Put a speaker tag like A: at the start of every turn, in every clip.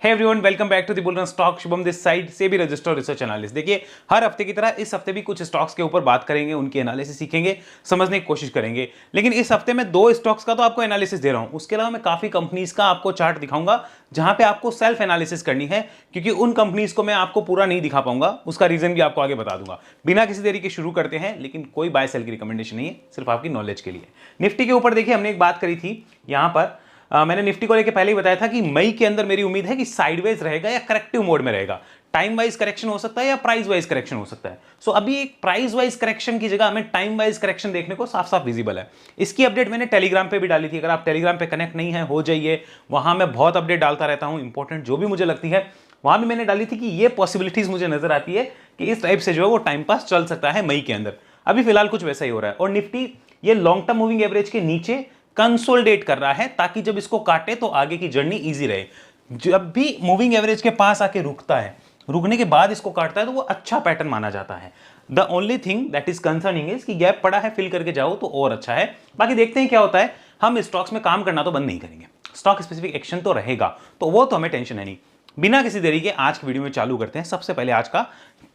A: Hey everyone, welcome back to the bull run stock. Shubham this side से भी register research analyst. देखिए, हर हफ्ते की तरह इस हफ्ते भी कुछ स्टॉक्स के ऊपर बात करेंगे, उनकी एनालिसिस सीखेंगे, समझने की कोशिश करेंगे। लेकिन इस हफ्ते में दो स्टॉक्स का तो आपको एनालिसिस दे रहा हूं, उसके अलावा मैं काफी कंपनीज का आपको चार्ट दिखाऊंगा जहां पे आपको सेल्फ एनालिसिस करनी है, क्योंकि उन कंपनीज को मैं आपको पूरा नहीं दिखा पाऊंगा। उसका रीजन भी आपको आगे बता दूंगा। बिना किसी देरी के शुरू करते हैं, लेकिन कोई बाय सेल की रिकमेंडेशन नहीं है, सिर्फ आपकी नॉलेज के लिए। निफ्टी के ऊपर देखिए, हमने एक बात करी थी यहां पर। मैंने निफ्टी को लेकर पहले ही बताया था कि मई के अंदर मेरी उम्मीद है कि साइडवेज रहेगा या करेक्टिव मोड में रहेगा। टाइम वाइज करेक्शन हो सकता है या प्राइस वाइज करेक्शन हो सकता है। सो अभी एक प्राइस वाइज करेक्शन की जगह हमें टाइम वाइज करेक्शन देखने को साफ साफ विजिबल है। इसकी अपडेट मैंने टेलीग्राम पे भी डाली थी। अगर आप टेलीग्राम पे कनेक्ट नहीं है, हो जाइए। वहां मैं बहुत अपडेट डालता रहता हूं, इंपॉर्टेंट जो भी मुझे लगती है। वहां भी मैंने डाली थी कि ये पॉसिबिलिटीज मुझे नजर आती है कि इस टाइप से जो है वो टाइम पास चल सकता है मई के अंदर। अभी फिलहाल कुछ वैसा ही हो रहा है। और निफ्टी ये लॉन्ग टर्म मूविंग एवरेज के नीचे कंसोलिडेट कर रहा है, ताकि जब इसको काटे तो आगे की जर्नी इजी रहे। जब भी मूविंग एवरेज के पास आके रुकता है, रुकने के बाद इसको काटता है, तो वो अच्छा पैटर्न माना जाता है। The only thing that is concerning is कि गैप पड़ा है, फिल करके जाओ तो और अच्छा है। बाकी देखते हैं क्या होता है। हम स्टॉक्स में काम करना तो बंद नहीं करेंगे, स्टॉक स्पेसिफिक एक्शन तो रहेगा, तो वो तो हमें टेंशन है नहीं। बिना किसी देरी के आज की वीडियो में चालू करते हैं। सबसे पहले आज का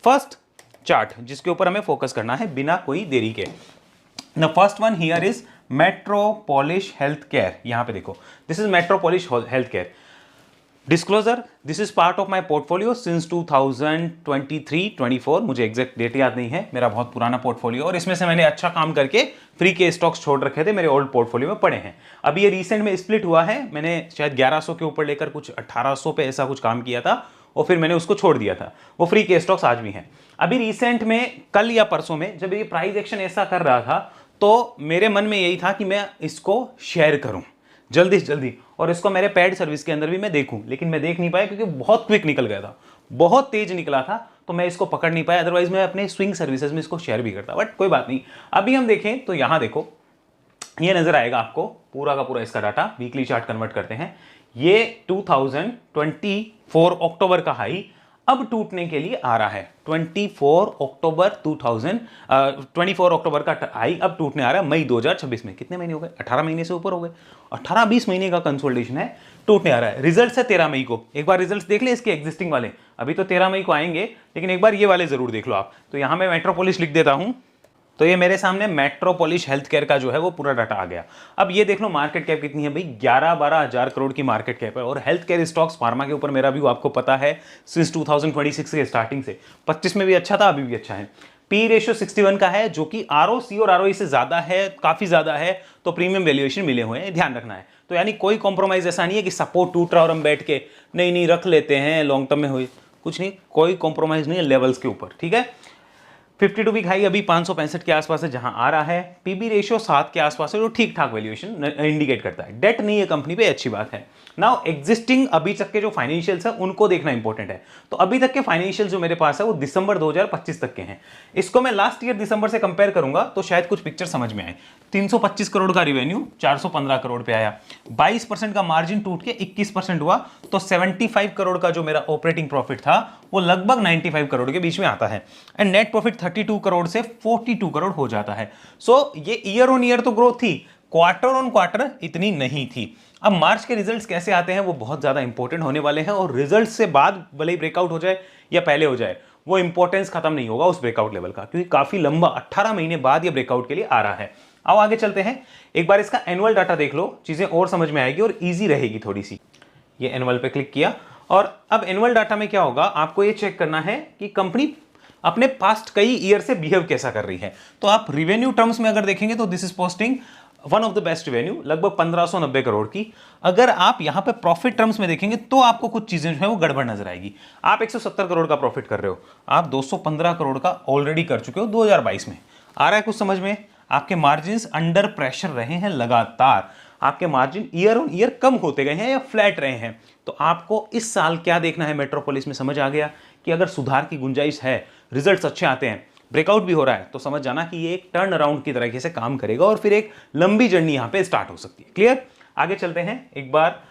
A: फर्स्ट चार्ट जिसके ऊपर हमें फोकस करना है बिना कोई देरी के। The first one here is Metropolis health care. यहां पे देखो, this is Metropolis health care. Disclosure, this is part of my portfolio since 2023-24। मुझे एग्जैक्ट डेट याद नहीं है, मेरा बहुत पुराना पोर्टफोलियो, और इसमें से मैंने अच्छा काम करके फ्री के स्टॉक्स छोड़ रखे थे, मेरे ओल्ड पोर्टफोलियो में पड़े हैं। अभी ये रिसेंट में स्प्लिट हुआ है। मैंने शायद 1100 के ऊपर लेकर कुछ 1800 पे ऐसा कुछ काम किया था, और फिर मैंने उसको छोड़ दिया था। वो फ्री के स्टॉक्स आज भी हैं। अभी रिसेंट में कल या परसों में जब ये प्राइस एक्शन ऐसा कर रहा था, तो मेरे मन में यही था कि मैं इसको शेयर करूं जल्दी से जल्दी, और इसको मेरे पेड सर्विस के अंदर भी मैं देखूं। लेकिन मैं देख नहीं पाया, क्योंकि बहुत क्विक निकल गया था, बहुत तेज निकला था, तो मैं इसको पकड़ नहीं पाया। अदरवाइज मैं अपने स्विंग सर्विसेज में इसको शेयर भी करता, बट कोई बात नहीं। अभी हम देखें तो यहां देखो, ये नजर आएगा आपको पूरा का पूरा इसका डाटा। वीकली चार्ट कन्वर्ट करते हैं। ये 2024 अक्टूबर का हाई अब टूटने के लिए आ रहा है। 24 अक्टूबर का हाई अब टूटने आ रहा है मई 2026 में। कितने महीने हो गए? 18 महीने से ऊपर हो गए। 18-20 महीने का कंसोलिडेशन है, टूटने आ रहा है। रिजल्ट्स है 13 मई को। एक बार रिजल्ट्स देख ले इसके एग्जिस्टिंग वाले। अभी तो 13 मई को आएंगे, लेकिन एक बार ये वाले जरूर देख लो आप। तो यहां मैं मेट्रोपोलिस लिख देता हूं, तो ये मेरे सामने मेट्रोपोलिश हेल्थ केयर का जो है वो पूरा डाटा आ गया। अब ये देख लो मार्केट कैप कितनी है भाई, 11-12 हजार करोड़ की मार्केट कैप है। और हेल्थ केयर स्टॉक्स फार्मा के ऊपर मेरा व्यू आपको पता है, सिंस 2026 के स्टार्टिंग से। 25 में भी अच्छा था, अभी भी अच्छा है। पी रेशियो 61 का है, जो कि आरओसी और आरओई से ज्यादा है, काफी ज्यादा है। तो प्रीमियम वैल्यूएशन मिले हुए हैं, ध्यान रखना है। तो यानी कोई कॉम्प्रोमाइज ऐसा नहीं है कि सपोर्ट टूट रहा और हम बैठ के नहीं रख लेते हैं, लॉन्ग टर्म में हुई कुछ नहीं, कोई कॉम्प्रोमाइज नहीं है लेवल्स के ऊपर, ठीक है। 52 वीक हाई अभी 565 के आसपास है, जहां आ रहा है। पीबी रेशियो 7 के आसपास है, जो ठीक ठाक वैल्यूएशन इंडिकेट करता है। डेट नहीं है कंपनी पे, अच्छी बात है। नाउ एग्जिस्टिंग अभी तक के जो फाइनेंशियल्स है उनको देखना इंपॉर्टेंट है। तो अभी तक के फाइनेंशियल जो मेरे पास है वो दिसंबर 2025 तक के हैं। इसको मैं लास्ट ईयर दिसंबर से कंपेयर करूंगा तो शायद कुछ पिक्चर समझ में आए। 325 करोड़ का रिवेन्यू 415 करोड़ पे आया। 22% का मार्जिन टूट के 21% हुआ, तो 75 करोड़ का जो मेरा ऑपरेटिंग प्रॉफिट था वो लगभग 95 करोड़ के बीच में आता है। एंड नेट प्रॉफिट 32 करोड़ से 42 करोड़ हो जाता है। सो ये ईयर ऑन ईयर तो ग्रोथ थी, क्वार्टर ऑन क्वार्टर इतनी नहीं थी। अब मार्च के रिजल्ट्स कैसे आते हैं वो बहुत ज्यादा इंपॉर्टेंट होने वाले हैं, और रिजल्ट से बाद भले ही ब्रेकआउट हो जाए या पहले हो जाए, वो इंपॉर्टेंस खत्म नहीं होगा उस ब्रेकआउट लेवल का, क्योंकि काफी लंबा 18 महीने बाद ये ब्रेकआउट के लिए आ रहा है। आओ आगे चलते हैं। एक बार इसका एनुअल डाटा देख लो, चीजें और समझ में आएगी और ईजी रहेगी थोड़ी सी। ये एनुअल पे क्लिक किया, और अब एनुअल डाटा में क्या होगा, आपको ये चेक करना है कि कंपनी अपने पास्ट कई ईयर से बिहेव कैसा कर रही है। तो आप रिवेन्यू टर्म्स में अगर देखेंगे तो this is posting one of the best revenue, लगभग 1590 करोड़ की। अगर आप यहां पे प्रॉफिट टर्म्स में देखेंगे तो आपको कुछ चीजें जो है वो गड़बड़ नजर आएगी। आप 170 करोड़ का प्रॉफिट कर रहे हो, आप 215 करोड़ का ऑलरेडी कर चुके हो 2022 में। आ रहा है कुछ समझ में? आपके मार्जिन अंडर प्रेशर रहे हैं लगातार। आपके मार्जिन ईयर ऑन ईयर कम होते गए हैं या फ्लैट रहे हैं। तो आपको इस साल क्या देखना है मेट्रोपोलिस में, समझ आ गया कि अगर सुधार की गुंजाइश है, रिजल्ट्स अच्छे आते हैं, ब्रेकआउट भी हो रहा है, तो समझ जाना कि ये एक टर्न अराउंड की तरीके से काम करेगा, और फिर एक लंबी जर्नी यहां पे स्टार्ट हो सकती है। क्लियर? आगे चलते हैं। एक बार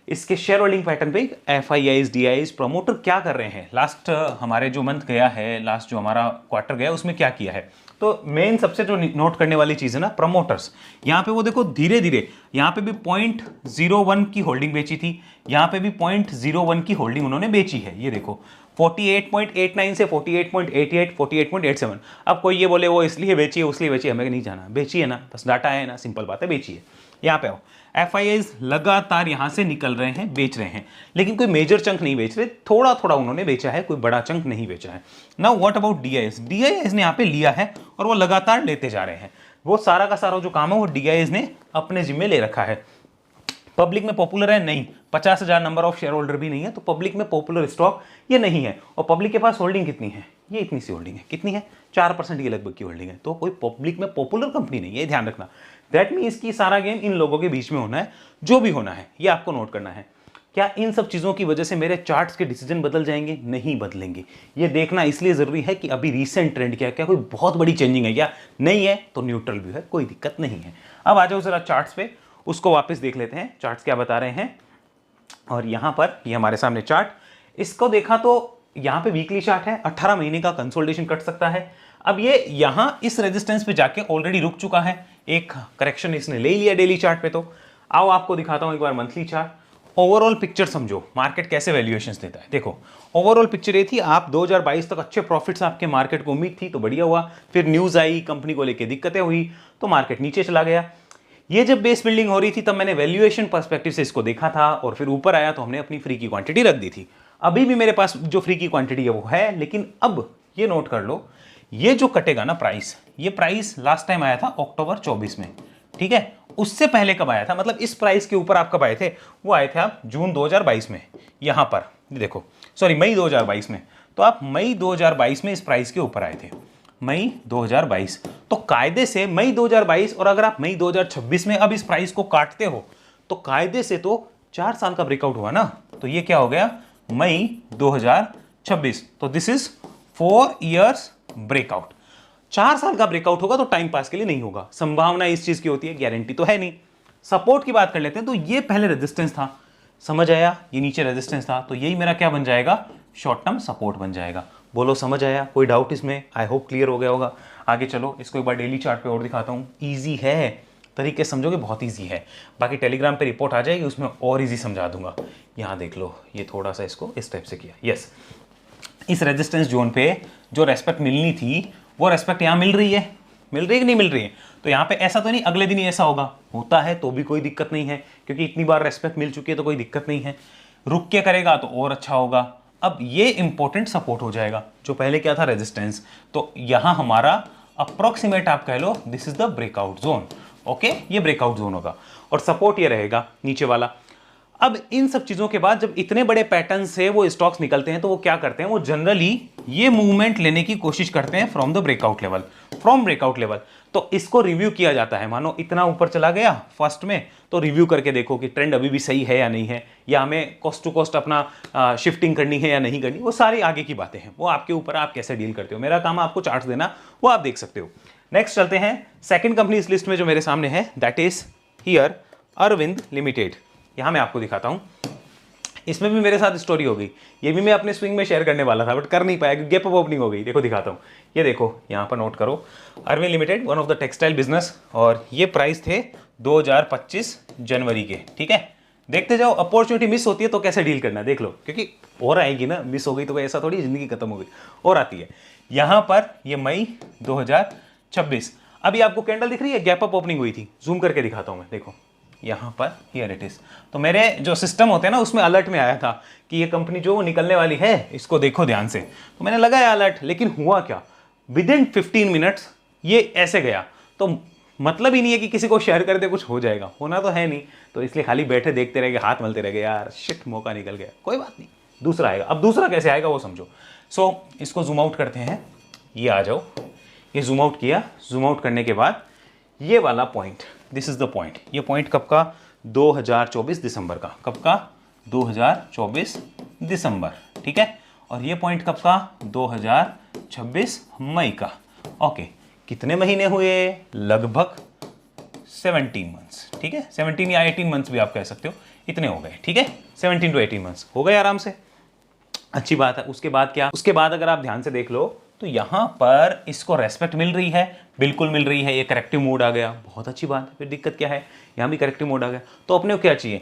A: इसके शेयर होल्डिंग पैटर्न पे FIIs DIs प्रमोटर क्या कर रहे हैं, लास्ट हमारे जो मंथ गया है, लास्ट जो हमारा क्वार्टर गया उसमें क्या किया है। तो मेन सबसे जो नोट करने वाली चीज़ है ना, प्रमोटर्स, यहाँ पे वो देखो धीरे धीरे यहाँ पे भी 0.01 की होल्डिंग बेची थी, यहाँ पे भी 0.01 की होल्डिंग उन्होंने बेची है। ये देखो 48.89 से 48.88, 48.87। अब कोई ये बोले वो इसलिए बेची है उसलिए बेची है, हमें नहीं जाना, बेची है ना, बस डाटा है ना, सिंपल बात है, बेची है। यहाँ पे आओ, FIIs लगातार यहाँ से निकल रहे हैं, बेच रहे हैं, लेकिन कोई मेजर चंक नहीं बेच रहे, थोड़ा थोड़ा उन्होंने बेचा है, कोई बड़ा चंक नहीं बेचा है। Now what about DIs? DIs ने यहाँ पे लिया है और वो लगातार लेते जा रहे हैं। वो सारा का सारा जो काम है वो DIs ने अपने जिम्मे ले रखा है। पब्लिक में पॉपुलर है नहीं, 50,000 नंबर ऑफ शेयर होल्डर भी नहीं है, तो पब्लिक में पॉपुलर स्टॉक ये नहीं है। और पब्लिक के पास होल्डिंग कितनी है? ये इतनी सी होल्डिंग है। कितनी है? 4% की लगभग की होल्डिंग है। तो कोई पब्लिक में पॉपुलर कंपनी नहीं है, ध्यान रखना। दैट मीन्स कि सारा गेम इन लोगों के बीच में होना है, जो भी होना है ये आपको नोट करना है। क्या इन सब चीज़ों की वजह से मेरे चार्ट्स के डिसीजन बदल जाएंगे? नहीं बदलेंगे। ये देखना इसलिए ज़रूरी है कि अभी रीसेंट ट्रेंड क्या कोई बहुत बड़ी चेंजिंग है क्या? नहीं है तो न्यूट्रल व्यू है, कोई दिक्कत नहीं है। अब आ जाओ जरा चार्ट्स पे, उसको वापस देख लेते हैं, चार्ट्स क्या बता रहे हैं। और यहाँ पर ये हमारे सामने चार्ट, इसको देखा तो यहाँ पे वीकली चार्ट है, 18 महीने का कंसोलिडेशन कट सकता है। अब ये यहाँ इस रेजिस्टेंस पे जाके ऑलरेडी रुक चुका है, एक करेक्शन इसने ले लिया डेली चार्ट पे। तो आओ आपको दिखाता हूँ एक बार मंथली चार्ट। ओवरऑल पिक्चर समझो, मार्केट कैसे वैल्यूएशंस देता है। देखो ओवरऑल पिक्चर ये थी, आप 2022 तक अच्छे प्रॉफिट्स आपके मार्केट को उम्मीद थी तो बढ़िया हुआ, फिर न्यूज़ आई, कंपनी को लेकर दिक्कतें हुई तो मार्केट नीचे चला गया। ये जब बेस बिल्डिंग हो रही थी तब मैंने वैल्यूएशन पर्सपेक्टिव से इसको देखा था और फिर ऊपर आया तो हमने अपनी फ्री की क्वांटिटी रख दी थी। अभी भी मेरे पास जो फ्री की क्वांटिटी है वो है, लेकिन अब ये नोट कर लो, ये जो कटेगा ना प्राइस, ये प्राइस लास्ट टाइम आया था अक्टूबर 24 में, ठीक है। उससे पहले कब आया था, मतलब इस प्राइस के ऊपर आप कब आए थे? वो आए थे आप जून 2022 में, यहां पर देखो, सॉरी मई 2022 में। तो आप मई 2022 में इस प्राइस के ऊपर आए थे, मई 2022। तो कायदे से मई 2022, और अगर आप मई 2026 में अब इस प्राइस को काटते हो तो कायदे से तो 4 साल का ब्रेकआउट हुआ ना। तो ये क्या हो गया? मई 2026। तो दिस इज 4 इयर्स ब्रेकआउट। 4 साल का ब्रेकआउट होगा तो टाइम पास के लिए नहीं होगा, संभावना इस चीज की होती है, गारंटी तो है नहीं। सपोर्ट की बात कर लेते हैं, तो ये पहले रेजिस्टेंस था, समझ आया, ये नीचे रेजिस्टेंस था, तो यही मेरा क्या बन जाएगा? शॉर्ट टर्म सपोर्ट बन जाएगा। बोलो समझ आया? कोई डाउट इसमें? आई होप क्लियर हो गया होगा। आगे चलो, इसको एक बार डेली चार्ट पे और दिखाता हूँ। ईजी है, तरीके समझोगे बहुत ईजी है। बाकी टेलीग्राम पे रिपोर्ट आ जाएगी, उसमें और ईजी समझा दूंगा। यहाँ देख लो, ये थोड़ा सा इसको इस टाइप से किया, यस। इस रेजिस्टेंस जोन पे जो रेस्पेक्ट मिलनी थी वो रेस्पेक्ट यहाँ मिल रही है, मिल रही है कि नहीं मिल रही है? तो यहाँ पे ऐसा तो नहीं अगले दिन ही ऐसा होगा, होता है तो भी कोई दिक्कत नहीं है, क्योंकि इतनी बार रेस्पेक्ट मिल चुकी है तो कोई दिक्कत नहीं है। रुक के करेगा तो और अच्छा होगा। अब ये इंपॉर्टेंट सपोर्ट हो जाएगा, जो पहले क्या था रेजिस्टेंस। तो यहां हमारा अप्रोक्सीमेट आप कह लो this is the breakout zone, okay, ये ब्रेकआउट जोन होगा और सपोर्ट ये रहेगा नीचे वाला। अब इन सब चीजों के बाद जब इतने बड़े पैटर्न से वो स्टॉक्स निकलते हैं तो वो क्या करते हैं? वो जनरली ये मूवमेंट लेने की कोशिश करते हैं from the breakout level, from breakout level. तो इसको रिव्यू किया जाता है, मानो इतना ऊपर चला गया फर्स्ट में, तो रिव्यू करके देखो कि ट्रेंड अभी भी सही है या नहीं है, या हमें कॉस्ट टू कॉस्ट अपना शिफ्टिंग करनी है या नहीं करनी। वो सारी आगे की बातें हैं, वो आपके ऊपर, आप कैसे डील करते हो। मेरा काम आपको चार्ट्स देना, वो आप देख सकते हो। नेक्स्ट चलते हैं, सेकंड कंपनी इस लिस्ट में जो मेरे सामने है, that is here Arvind limited. यहां मैं आपको दिखाता हूं, इसमें भी मेरे साथ स्टोरी हो गई। ये भी मैं अपने स्विंग में शेयर करने वाला था बट कर नहीं पाया, गैप अप ओपनिंग हो गई। देखो दिखाता हूँ, ये देखो यहाँ पर नोट करो, Arvind limited, one of the textile business, और ये प्राइस थे 2025 जनवरी के, ठीक है। देखते जाओ, अपॉर्चुनिटी मिस होती है तो कैसे डील करना है देख लो, क्योंकि और आएगी ना, मिस हो गई तो ऐसा थोड़ी जिंदगी खत्म हो गई, और आती है। यहाँ पर ये मई 2026, अभी आपको कैंडल दिख रही है, गैप अप ओपनिंग हुई थी, जूम करके दिखाता हूँ मैं, देखो यहाँ पर, हियर इट इज। तो मेरे जो सिस्टम होते हैं ना, उसमें अलर्ट में आया था कि ये कंपनी जो निकलने वाली है इसको देखो ध्यान से, तो मैंने लगाया अलर्ट, लेकिन हुआ क्या, विद इन 15 मिनट्स ये ऐसे गया। तो मतलब ही नहीं है कि किसी को शेयर कर दे कुछ हो जाएगा, होना तो है नहीं, तो इसलिए खाली बैठे देखते रह गए, हाथ मलते रह गए, यार शिट मौका निकल गया, कोई बात नहीं, दूसरा आएगा। अब दूसरा कैसे आएगा वो समझो। सो इसको जूम आउट करते हैं, ये आ जाओ, ये जूम आउट किया, जूम आउट करने के बाद ये वाला point, this is the point. ये पॉइंट कब का? 2024 दिसंबर का। कब का? 2024 दिसंबर, ठीक है। और ये पॉइंट कब का? 2026 मई का। ओके, कितने महीने हुए? लगभग 17 मंथ्स, ठीक है, 17 या 18 मंथ्स भी आप कह सकते हो, इतने हो गए, ठीक है, 17 to 18 मंथ्स हो गए आराम से, अच्छी बात है। उसके बाद क्या, उसके बाद अगर आप ध्यान से देख लो तो यहां पर इसको रेस्पेक्ट मिल रही है, बिल्कुल मिल रही है, ये करेक्टिव मोड आ गया, बहुत अच्छी बात है। फिर दिक्कत क्या है, यहां भी करेक्टिव मोड आ गया, तो अपने को क्या चाहिए,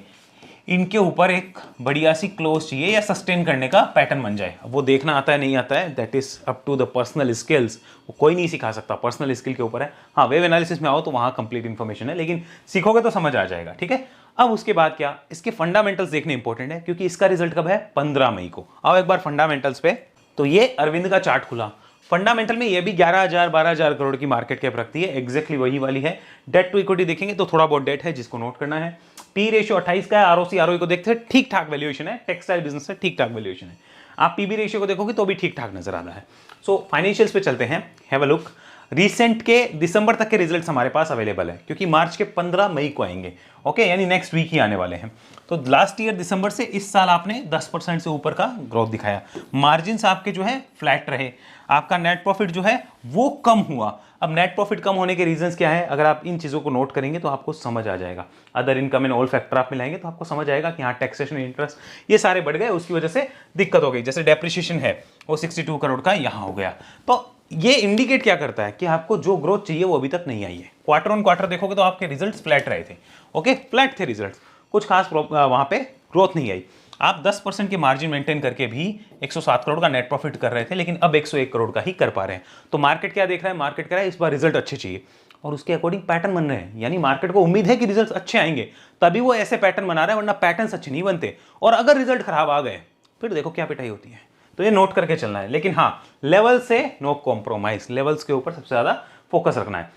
A: इनके ऊपर एक बढ़िया सी क्लोज चाहिए या सस्टेन करने का पैटर्न बन जाए। अब वो देखना आता है नहीं आता है, that is up to the personal skills, वो कोई नहीं सिखा सकता, पर्सनल स्किल के ऊपर है। हाँ, वेव एनालिसिस में आओ तो वहाँ कंप्लीट इन्फॉर्मेशन है, लेकिन सीखोगे तो समझ आ जाएगा, ठीक है। अब उसके बाद क्या, इसके फंडामेंटल्स देखने इंपॉर्टेंट है, क्योंकि इसका रिजल्ट कब है, 15 मई को। आओ एक बार फंडामेंटल्स पे, तो ये अरविंद का चार्ट खुला, फंडामेंटल में ये भी 11,000 12,000 करोड़ की मार्केट कैप रखती है, एग्जैक्टली वही वाली है। डेट टू इक्विटी देखेंगे तो थोड़ा बहुत डेट है जिसको नोट करना है। पी रेशियो 28 का है, आरओसी आरओई को देखते हैं ठीक ठाक वैल्यूएशन है, टेक्सटाइल बिजनेस है, ठीक ठाक वैल्यूएशन है। आप पीबी रेशियो को देखोगे तो भी ठीक ठाक नजर आ रहा है। सो फाइनेंशियल्स पे चलते हैं, हैव अ लुक। रिसेंट के दिसंबर तक के रिजल्ट्स हमारे पास अवेलेबल है, क्योंकि मार्च के 15 मई को आएंगे, ओके, यानी नेक्स्ट वीक ही आने वाले हैं। तो लास्ट ईयर दिसंबर से इस साल आपने 10% से ऊपर का ग्रोथ दिखाया, मार्जिन्स आपके जो है फ्लैट रहे, आपका नेट प्रॉफिट जो है वो कम हुआ। अब नेट प्रॉफिट कम होने के रीजंस क्या है, अगर आप इन चीज़ों को नोट करेंगे तो आपको समझ आ जाएगा। Other income and all factor आप मिलाएंगे तो आपको समझ आएगा कि हाँ, टैक्सेशन, इंटरेस्ट, ये सारे बढ़ गए, उसकी वजह से दिक्कत हो गई। जैसे डेप्रिसिएशन है वो 62 करोड़ का यहाँ हो गया। तो ये इंडिकेट क्या करता है कि आपको जो ग्रोथ चाहिए वो अभी तक नहीं आई है। क्वार्टर ऑन क्वार्टर देखोगे तो आपके रिजल्ट्स फ्लैट रहे थे, ओके, फ्लैट थे रिजल्ट्स, कुछ खास वहां पे ग्रोथ नहीं आई। आप 10% की मार्जिन मेंटेन करके भी 107 करोड़ का नेट प्रॉफिट कर रहे थे, लेकिन अब 101 करोड़ का ही कर पा रहे हैं। तो मार्केट क्या देख रहा है, मार्केट कह रहा है इस बार रिजल्ट अच्छे चाहिए, और उसके अकॉर्डिंग पैटर्न बन रहे हैं, यानी मार्केट को उम्मीद है कि रिजल्ट अच्छे आएंगे, तभी वो ऐसे पैटर्न बना रहा है, वरना पैटर्न अच्छे नहीं बनते। और अगर रिजल्ट खराब आ गए फिर देखो क्या पिटाई होती है। तो ये नोट करके चलना है, लेकिन हाँ, लेवल से नो कॉम्प्रोमाइज, लेवल्स के ऊपर सबसे ज्यादा फोकस रखना है।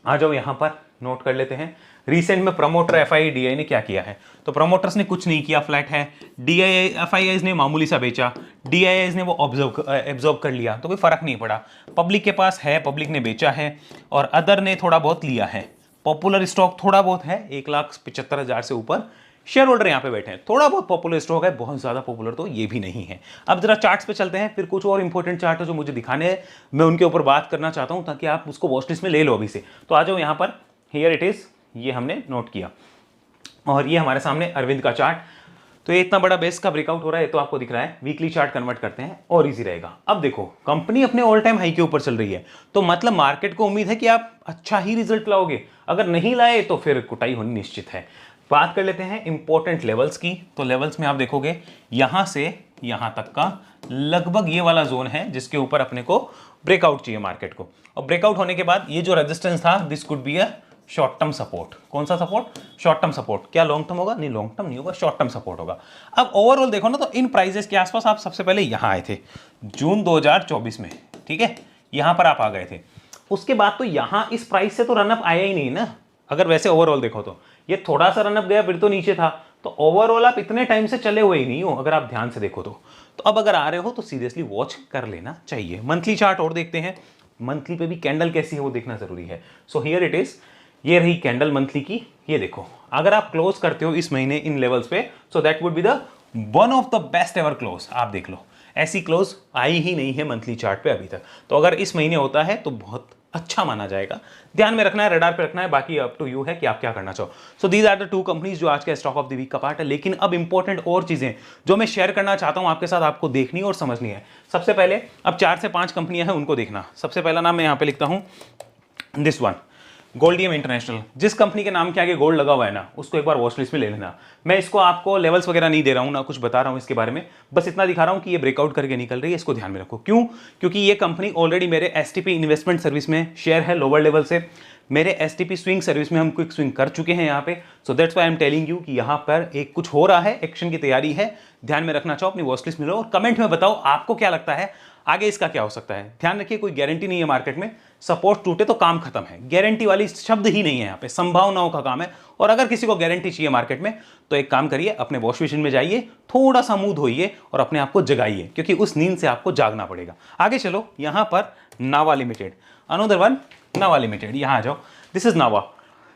A: आ जाओ यहां पर नोट कर लेते हैं। रिसेंट में प्रमोटर एफआई डीआई ने क्या किया है, तो प्रमोटर्स ने कुछ नहीं किया, फ्लैट है। डीआई एफआईआईज ने मामूली सा बेचा, डीआईआईज ने वो एब्जॉर्ब कर लिया, तो कोई फर्क नहीं पड़ा। पब्लिक के पास है, पब्लिक ने बेचा है, और अदर ने थोड़ा बहुत लिया है। पॉपुलर स्टॉक थोड़ा बहुत है, 1,75,000 से ऊपर शेयर होल्डर यहाँ पे बैठे हैं, थोड़ा बहुत पॉपुलर स्टॉक है, बहुत ज्यादा पॉपुलर तो ये भी नहीं है। अब जरा चार्ट्स पे चलते हैं, फिर कुछ और इंपॉर्टेंट चार्ट है जो मुझे दिखाने हैं, मैं उनके ऊपर बात करना चाहता हूं ताकि आप उसको वॉच लिस्ट में ले लो अभी से। तो आ जाओ यहाँ पर, हियर इट इज, ये हमने नोट किया, और ये हमारे सामने अरविंद का चार्ट। तो ये इतना बड़ा बेस का ब्रेकआउट हो रहा है, तो आपको दिख रहा है, वीकली चार्ट कन्वर्ट करते हैं और इजी रहेगा। अब देखो, कंपनी अपने ऑल टाइम हाई के ऊपर चल रही है, तो मतलब मार्केट को उम्मीद है कि आप अच्छा ही रिजल्ट लाओगे, अगर नहीं लाए तो फिर कुटाई होनी निश्चित है। बात कर लेते हैं इंपॉर्टेंट लेवल्स की। तो लेवल्स में आप देखोगे यहां से यहां तक का लगभग ये वाला जोन है जिसके ऊपर अपने को ब्रेकआउट चाहिए मार्केट को, और ब्रेकआउट होने के बाद ये जो रेजिस्टेंस था, this could be a short term support. कौन सा सपोर्ट, शॉर्ट टर्म सपोर्ट। क्या लॉन्ग टर्म होगा, नहीं लॉन्ग टर्म नहीं होगा, शॉर्ट टर्म सपोर्ट होगा। अब ओवरऑल देखो ना, तो इन प्राइजेस के आसपास आप सबसे पहले यहां आए थे जून 2024 में, ठीक है, यहां पर आप आ गए थे। उसके बाद तो यहां इस प्राइस से तो रनअप आया ही नहीं ना, अगर वैसे ओवरऑल देखो तो ये थोड़ा सा रनअप गया फिर तो नीचे था, तो ओवरऑल आप इतने टाइम से चले हुए ही नहीं हो, अगर आप ध्यान से देखो तो। अब अगर आ रहे हो तो सीरियसली वॉच कर लेना चाहिए। मंथली चार्ट और देखते हैं, मंथली पे भी कैंडल कैसी है वो देखना जरूरी है। सो हियर इट इज, ये रही कैंडल मंथली की, ये देखो, अगर आप क्लोज करते हो इस महीने इन लेवल्स पे, so that would be the one of the best ever close. आप देख लो, ऐसी क्लोज आई ही नहीं है मंथली चार्ट पे अभी तक, तो अगर इस महीने होता है तो बहुत अच्छा माना जाएगा। ध्यान में रखना है, रडार पे रखना है, बाकी अप टू यू है कि आप क्या करना चाहो। So these are the two companies जो आज के स्टॉक ऑफ द वीक का पार्ट है। लेकिन अब इंपॉर्टेंट और चीजें जो मैं शेयर करना चाहता हूं आपके साथ, आपको देखनी और समझनी है। सबसे पहले अब 4 से 5 कंपनियां हैं, उनको देखना। सबसे पहला नाम मैं यहां पे लिखता हूं, दिस वन, गोल्डियम इंटरनेशनल। जिस कंपनी के नाम के आगे गोल्ड लगा हुआ है ना, उसको एक बार वॉच लिस्ट में ले लेना। मैं इसको आपको लेवल्स वगैरह नहीं दे रहा हूं ना, कुछ बता रहा हूं इसके बारे में, बस इतना दिखा रहा हूं कि ये ब्रेकआउट करके निकल रही है, इसको ध्यान में रखो। क्यों? क्योंकि ये कंपनी ऑलरेडी मेरे एसटीपी इन्वेस्टमेंट सर्विस में शेयर है लोअर लेवल से, मेरे एसटीपी स्विंग सर्विस में हम क्विक स्विंग कर चुके हैं यहाँ पे। So that's why I am telling you कि यहाँ पर एक कुछ हो रहा है, एक्शन की तैयारी है, ध्यान में रखना चाहो, अपनी वॉच लिस्ट में लो और कमेंट में बताओ आपको क्या लगता है आगे इसका क्या हो सकता है। ध्यान रखिए, कोई गारंटी नहीं है मार्केट में, सपोर्ट टूटे तो काम खत्म है, गारंटी वाली शब्द ही नहीं है यहाँ पे, संभावनाओं का काम है। और अगर किसी को गारंटी चाहिए मार्केट में तो एक काम करिए, अपने वॉश बेसिन में जाइए, थोड़ा सा मुंह धोइए और अपने आप को जगाइए, क्योंकि उस नींद से आपको जागना पड़ेगा। आगे चलो, यहां पर Nava limited, another one, Nava limited, यहां आ जाओ, this is Nava.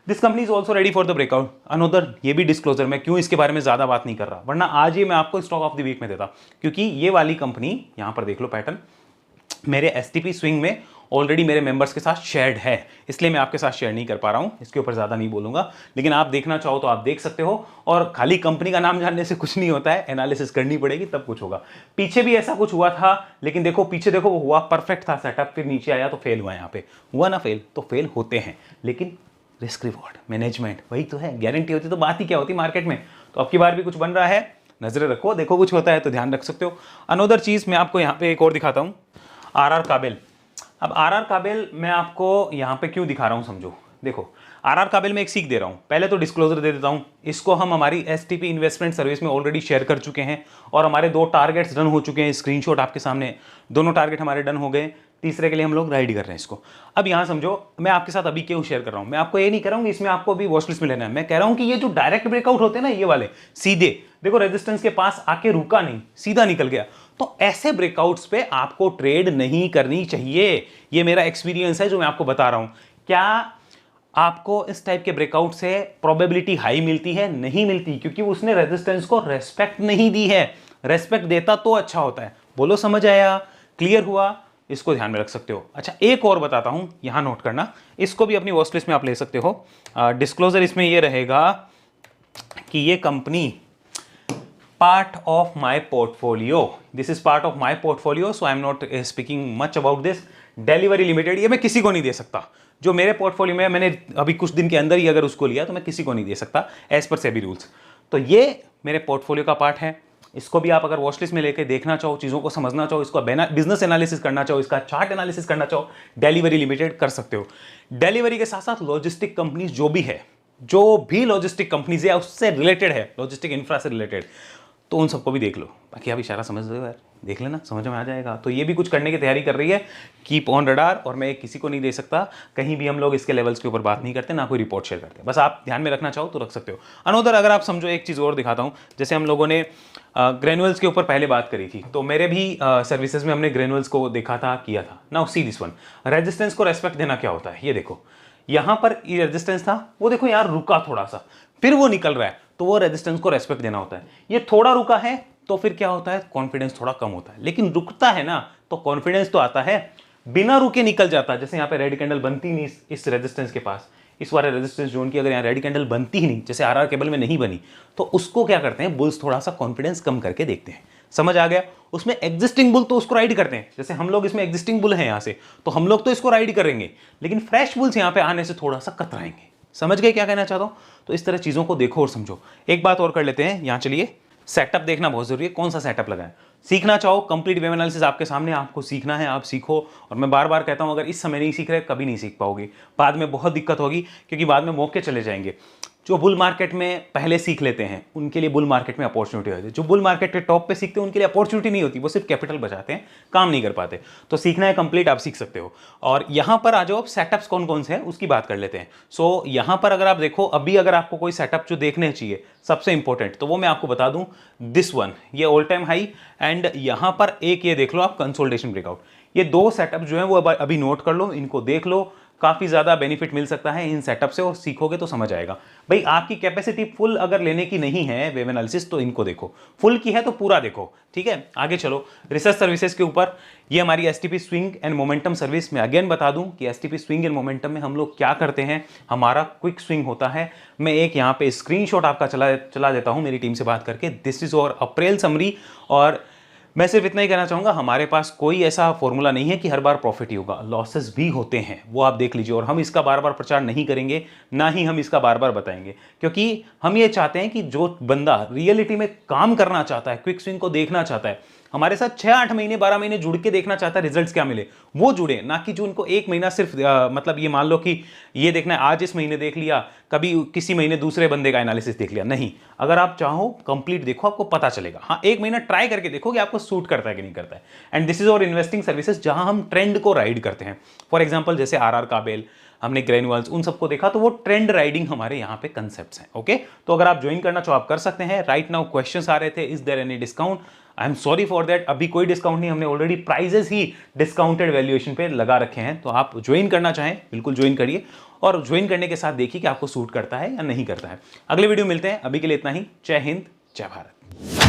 A: This company is also ready for the breakout, another, ये भी डिस्क्लोजर। मैं क्यों इसके बारे में ज्यादा बात नहीं कर रहा, वरना आज ही मैं आपको स्टॉक ऑफ द वीक में देता, क्योंकि ये वाली कंपनी, यहां पर देख लो पैटर्न, मेरे एसटीपी स्विंग में ऑलरेडी मेरे मेंबर्स के साथ शेयर्ड है, इसलिए मैं आपके साथ शेयर नहीं कर पा रहा हूँ, इसके ऊपर ज़्यादा नहीं बोलूँगा। लेकिन आप देखना चाहो तो आप देख सकते हो, और खाली कंपनी का नाम जानने से कुछ नहीं होता है, एनालिसिस करनी पड़ेगी तब कुछ होगा। पीछे भी ऐसा कुछ हुआ था, लेकिन देखो पीछे देखो, वो हुआ परफेक्ट था सेटअप, फिर नीचे आया तो फेल हुआ। यहाँ पे हुआ ना फेल, तो फेल होते हैं, लेकिन रिस्क रिवॉर्ड मैनेजमेंट वही तो है, गारंटी होती तो बात ही क्या होती मार्केट में। तो अब की बार भी कुछ बन रहा है, नजरें रखो, देखो कुछ होता है तो ध्यान रख सकते हो। अनोदर चीज मैं आपको यहाँ पे एक और दिखाता हूँ, आरआर काबिल। अब आरआर काबिल मैं आपको यहाँ पे क्यों दिखा रहा हूँ समझो। देखो आरआर काबिल में एक सीख दे रहा हूँ, पहले तो डिस्क्लोजर दे देता हूँ, इसको हम हमारी एसटीपी इन्वेस्टमेंट सर्विस में ऑलरेडी शेयर कर चुके हैं, और हमारे 2 टारगेट्स डन हो चुके हैं, स्क्रीनशॉट आपके सामने, दोनों टारगेट हमारे डन हो गए, तीसरे के लिए हम लोग राइड कर रहे हैं इसको। अब यहाँ समझो मैं आपके साथ अभी क्यों शेयर कर रहा हूँ, मैं आपको ये नहीं कह रहा हूँ इसमें आपको अभी वॉच लिस्ट में लेना है, मैं कह रहा हूँ कि ये जो डायरेक्ट ब्रेकआउट होते हैं ना, ये वाले सीधे देखो रेजिस्टेंस के पास आके रुका नहीं, सीधा निकल गया, तो ऐसे ब्रेकआउट्स पे आपको ट्रेड नहीं करनी चाहिए। ये मेरा एक्सपीरियंस है जो मैं आपको बता रहा हूं। क्या आपको इस टाइप के ब्रेकआउट से प्रोबेबिलिटी हाई मिलती है? नहीं मिलती, क्योंकि उसने रेजिस्टेंस को रेस्पेक्ट नहीं दी है। रेस्पेक्ट देता तो अच्छा होता है। बोलो समझ आया, क्लियर हुआ? इसको ध्यान में रख सकते हो। अच्छा एक और बताता हूं, यहां नोट करना, इसको भी अपनी वॉच लिस्ट में आप ले सकते हो। डिस्क्लोजर इसमें ये रहेगा कि ये company part of my portfolio, this is part of my portfolio, so I am not speaking much about this. Delivery Limited, ये मैं किसी को नहीं दे सकता, जो मेरे पोर्टफोलियो में मैंने अभी कुछ दिन के अंदर ही अगर उसको लिया तो मैं किसी को नहीं दे सकता एज पर सेबी रूल्स। तो ये मेरे पोर्टफोलियो का पार्ट है, इसको भी आप अगर वॉच लिस्ट में लेके देखना चाहो, चीज़ों को समझना चाहो, इसको बिजनेस एनालिसिस करना चाहो, इसका चार्ट एनालिसिस करना चाहो, डिलीवरी लिमिटेड कर सकते हो। डिलीवरी के साथ साथ लॉजिस्टिक कंपनीज जो भी लॉजिस्टिक कंपनीज है उससे रिलेटेड है, लॉजिस्टिक इंफ्रा से रिलेटेड, तो उन सबको भी देख लो। बाकी आप इशारा समझ रहे हो यार, देख लेना, समझ में आ जाएगा। तो ये भी कुछ करने की तैयारी कर रही है, कीप ऑन रडार, और मैं किसी को नहीं दे सकता, कहीं भी हम लोग इसके लेवल्स के ऊपर बात नहीं करते, ना कोई रिपोर्ट शेयर करते, बस आप ध्यान में रखना चाहो तो रख सकते हो। अनोदर अगर आप समझो, एक चीज़ और दिखाता हूँ, जैसे हम लोगों ने ग्रेनुअल्स के ऊपर पहले बात करी थी, तो मेरे भी सर्विसेज में हमने ग्रेनुअल्स को देखा था, किया था ना। सी दिस वन, रेजिस्टेंस को रेस्पेक्ट देना क्या होता है, ये देखो यहां पर ये रेजिस्टेंस था, वो देखो यार रुका थोड़ा सा, फिर वो निकल रहा है, तो वो रेजिस्टेंस को रेस्पेक्ट देना होता है। ये थोड़ा रुका है तो फिर क्या होता है, कॉन्फिडेंस थोड़ा कम होता है, लेकिन रुकता है ना तो कॉन्फिडेंस तो आता है, बिना रुके निकल जाता है। जैसे यहाँ पे रेड कैंडल बनती नहीं इस रेजिस्टेंस के पास, इस वाले रेजिस्टेंस जोन की अगर यहाँ रेड कैंडल बनती ही नहीं, जैसे आरआर केबल में नहीं बनी, तो उसको क्या करते हैं, बुल्स थोड़ा सा कॉन्फिडेंस कम करके देखते हैं। समझ आ गया? उसमें एग्जिस्टिंग बुल तो उसको राइड करते हैं, जैसे हम लोग इसमें एग्जिस्टिंग बुल है यहाँ से, तो हम लोग तो इसको राइड करेंगे, लेकिन फ्रेश बुल्स यहाँ पे आने से थोड़ा सा कतराएंगे। समझ गए क्या कहना चाहता हूँ? तो इस तरह चीजों को देखो और समझो। एक बात और कर लेते हैं, यहाँ चलिए, सेटअप देखना बहुत जरूरी है, कौन सा सेटअप लगाएं। सीखना चाहो, कंप्लीट वेब एनालिसिस आपके सामने, आपको सीखना है आप सीखो। और मैं बार बार कहता हूं, अगर इस समय नहीं सीख रहे कभी नहीं सीख पाओगे, बाद में बहुत दिक्कत होगी, क्योंकि बाद में मौके चले जाएंगे। जो बुल मार्केट में पहले सीख लेते हैं उनके लिए बुल मार्केट में अपॉर्चुनिटी होती है, जो बुल मार्केट के टॉप पे सीखते हैं उनके लिए अपॉर्चुनिटी नहीं होती, वो सिर्फ कैपिटल बचाते हैं, काम नहीं कर पाते। तो सीखना है कंप्लीट, आप सीख सकते हो। और यहाँ पर आ जाओ, सेटअप्स कौन कौन से हैं उसकी बात कर लेते हैं। सो यहाँ पर अगर आप देखो, अभी अगर आपको कोई सेटअप जो देखने चाहिए सबसे इंपॉर्टेंट, तो वो मैं आपको बता दूं, दिस वन, ये ऑल टाइम हाई, एंड यहाँ पर एक ये देख लो आप, कंसोलिडेशन ब्रेकआउट। ये 2 सेटअप जो है वो अभी नोट कर लो, इनको देख लो, काफी ज्यादा बेनिफिट मिल सकता है इन सेटअप से, और सीखोगे तो समझ आएगा। भाई आपकी कैपेसिटी फुल अगर लेने की नहीं है वेब एनालिसिस, तो इनको देखो, फुल की है तो पूरा देखो, ठीक है। आगे चलो, रिसर्च सर्विसेज के ऊपर, ये हमारी STP swing and momentum service में अगेन बता दूं कि एसटीपी स्विंग एंड मोमेंटम में हम लोग क्या करते हैं, हमारा क्विक स्विंग होता है। मैं एक यहाँ पे स्क्रीनशॉट आपका चला देता हूं मेरी टीम से बात करके, दिस इज और अप्रैल समरी, और मैं सिर्फ इतना ही कहना चाहूंगा, हमारे पास कोई ऐसा फॉर्मूला नहीं है कि हर बार प्रॉफिट ही होगा, लॉसेस भी होते हैं, वो आप देख लीजिए। और हम इसका बार बार प्रचार नहीं करेंगे, ना ही हम इसका बार बार बताएंगे, क्योंकि हम ये चाहते हैं कि जो बंदा रियलिटी में काम करना चाहता है, क्विक स्विंग को देखना चाहता है, हमारे साथ 6-8 महीने 12 महीने जुड़ के देखना चाहता है रिजल्ट्स क्या मिले, वो जुड़े, ना कि जो उनको 1 महीना सिर्फ मतलब ये मान लो कि ये देखना है आज इस महीने देख लिया, कभी किसी महीने दूसरे बंदे का एनालिसिस देख लिया, नहीं। अगर आप चाहो कंप्लीट देखो, आपको पता चलेगा। हाँ, 1 महीना ट्राई करके देखो कि आपको सूट करता है कि नहीं करता है। एंड दिस इज और इन्वेस्टिंग सर्विसेज जहां हम ट्रेंड को राइड करते हैं। फॉर एग्जाम्पल जैसे आरआर काबिल, हमने ग्रेनुअल्स, उन सबको देखा, तो वो ट्रेंड राइडिंग हमारे यहाँ पे कंसेप्ट्स हैं। ओके, तो अगर आप ज्वाइन करना चाहो आप कर सकते हैं। राइट नाउ क्वेश्चंस आ रहे थे, is there any discount? I am sorry for that, अभी कोई डिस्काउंट नहीं, हमने ऑलरेडी प्राइजेस ही डिस्काउंटेड वैल्यूएशन पे लगा रखे हैं। तो आप ज्वाइन करना चाहें बिल्कुल ज्वाइन करिए, और ज्वाइन करने के साथ देखिए कि आपको सूट करता है या नहीं करता है। अगले वीडियो मिलते हैं, अभी के लिए इतना ही। जय हिंद, जय भारत।